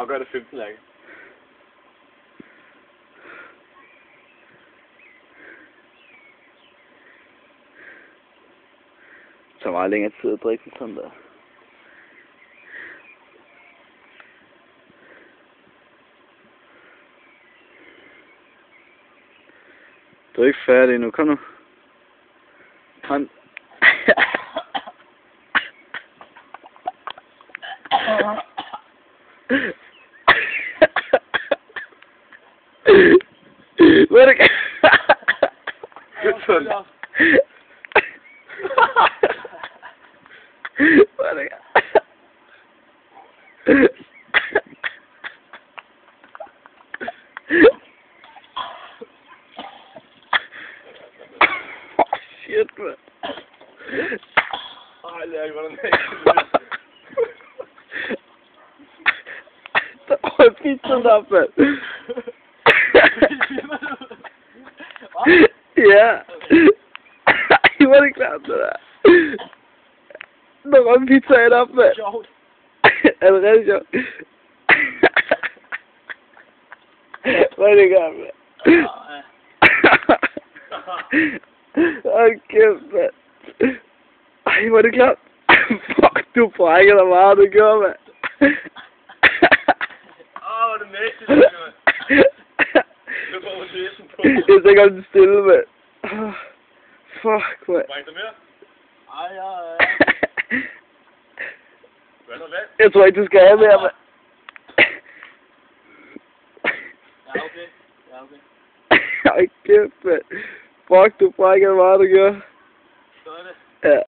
Og gør det 15 lærke. Så meget længere tid at drikke sådan der. Du er ikke færdig endnu, kom nu. Han... Hvad er det? Sådan. Hvad er det? Shit, man. Ej, Lærke, hvordan er der var en pizza der, mand. Ja. Ej, hvor er det klart, det der. Der var en pizza op, mand. sjovt. Er det rigtig sjovt? Hvor er det klart, mand. Hold kæft, mand. Ej, hvor er det klart. Fuck, du brækker dig meget, du gjorde, mand. Hvor er det næste, mand. Nu får man næsen på. Jeg tænker om den stille, mand. Fuck, mand. Bræk dig mere? Ej, ja. Hvad er der vand? Jeg tror ikke, du skal have mere, mand. Ja, okay. Ja, okay. Ej, kæft, mand. Fuck, du brækker dig meget, du gjorde. Så er det. Ja.